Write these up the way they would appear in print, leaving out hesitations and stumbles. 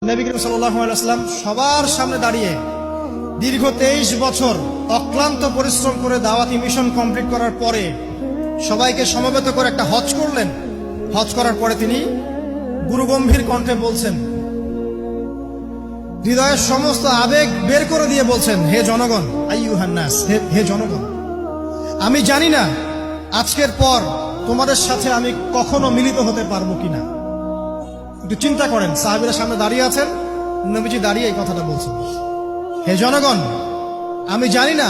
নবী করিম সাল্লাল্লাহু আলাইহি ওয়াসাল্লাম সবার সামনে দাঁড়িয়ে দীর্ঘ 23 বছর অক্লান্ত পরিশ্রম করে দাওয়াতি মিশন কমপ্লিট করার পরে সবাইকে সমবেত করে একটা হজ করলেন। হজ করার পরে তিনি গুরুগম্ভীর কণ্ঠে বলছেন, হৃদয়ের সমস্ত আবেগ বের করে দিয়ে বলছেন, হে জনগণ, আইয়ুহান নাস, হে জনগণ, আমি জানি না আজকের পর তোমাদের সাথে আমি কখনো মিলিত হতে পারবো কিনা। একটু চিন্তা করেন, সাহাবীরা সামনে দাঁড়িয়ে আছেন, নবীজি দাঁড়িয়ে এই কথাটা বলছেন, হে জনগণ, আমি জানি না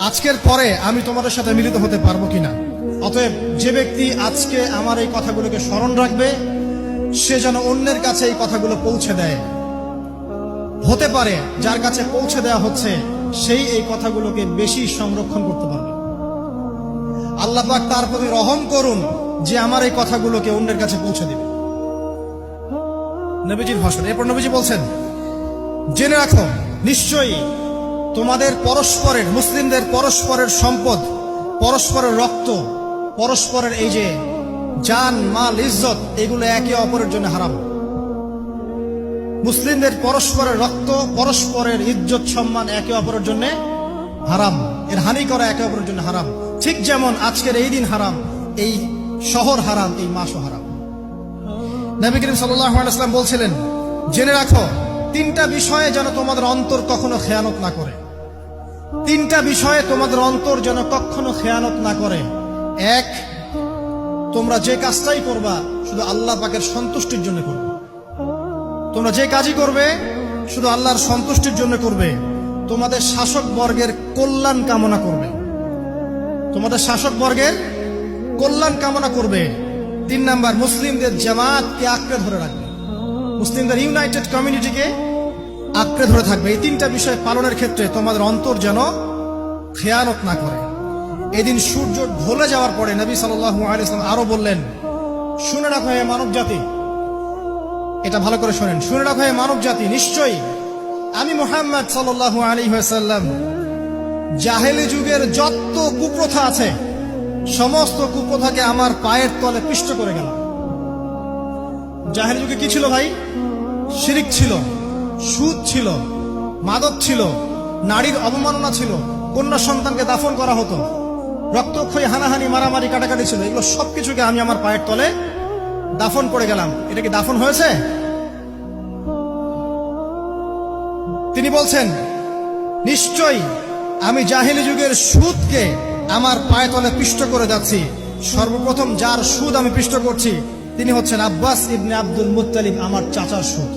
আজকের পরে আমি তোমাদের সাথে মিলিত হতে পারবো কিনা। অতএব যে ব্যক্তি আজকে আমার এই কথাগুলোকে স্মরণ রাখবে সে যেন অন্যের কাছে এই কথাগুলো পৌঁছে দেয়। হতে পারে যার কাছে পৌঁছে দেওয়া হচ্ছে সেই এই কথাগুলোকে বেশি সংরক্ষণ করতে পারবে। আল্লাহ পাক তার প্রতি রহম করুন যে আমার এই কথাগুলোকে অন্যের কাছে পৌঁছে দেবে। নবীজির ভাষণ। এরপর নবীজি বলছেন, জেনে রাখো নিশ্চয়ই তোমাদের পরস্পরের, মুসলিমদের পরস্পরের সম্পদ, পরস্পরের রক্ত, পরস্পরের এই যে জান, মাল, ইজ্জত, এগুলো একে অপরের জন্য হারাম। মুসলিমদের পরস্পরের রক্ত, পরস্পরের ইজ্জত, সম্মান একে অপরের জন্য হারাম। এর হানি করা একে অপরের জন্য হারাম। ঠিক যেমন আজকের এই দিন হারাম, এই শহর হারাম, এই মাসও হারাম। নবী করিম সাল্লাল্লাহু আলাইহি ওয়াসাল্লাম বলছিলেন, জেনে রাখো তিনটা বিষয়ে যেন তোমাদের অন্তর কখনো খেয়ানত না করে। তিনটা বিষয়ে তোমাদের অন্তর যেন কখনো খেয়ানত না করে। এক, তোমরা যে কাজটাই করবা শুধু আল্লাহ পাকের সন্তুষ্টির জন্য করবে। তোমরা যে কাজই করবে শুধু আল্লাহর সন্তুষ্টির জন্য করবে। তোমাদের শাসক বর্গের কল্যাণ কামনা করবে। তোমাদের শাসক বর্গের কল্যাণ কামনা করবে। 3 নাম্বার, মুসলিমদের জামাতকে আঁকড়ে ধরে রাখবে। মুসলিমদের ইউনাইটেড কমিউনিটিকে আঁকড়ে ধরে থাকবে। এই তিনটা বিষয় পালনের ক্ষেত্রে তোমাদের অন্তর যেন খেয়ানত না করে। এদিন সূর্য ঢলে যাওয়ার পরে নবী সাল্লাল্লাহু আলাইহি ওয়াসাল্লাম আরো বললেন, শুনে রাখো হে মানব জাতি, এটা ভালো করে শোনেন, শুনে রাখো হে মানব জাতি, নিশ্চয়ই আমি মুহাম্মদ সাল্লাল্লাহু আলাইহি ওয়াসাল্লাম জাহেলি যুগের যত কুপ্রথা আছে সমস্ত কুপ্রথাকে আমার পায়ের তলে পিষ্ট করে গেলাম। জাহেলি যুগে কি ছিল ভাই? শিরিক ছিল, সুদ ছিল, মাদক ছিল, নারীর অবমাননা ছিল, কন্যা সন্তানকে দাফন করা হতো, রক্তক্ষয়ী, হানাহানি, মারামারি, কাটাকাটি ছিল। এগুলো সবকিছুকে আমি আমার পায়ের তলে দাফন করে গেলাম। এটা কি দাফন হয়েছে? তিনি বলছেন, নিশ্চয়ই আমি জাহেলি যুগের সুদকে আমার পায়ে তলে পিষ্ট করে যাচ্ছি। সর্বপ্রথম যার সুদ আমি পিষ্ট করছি তিনি হচ্ছেন আব্বাস ইবনে আব্দুল মুত্তালিব, আমার চাচার সুদ।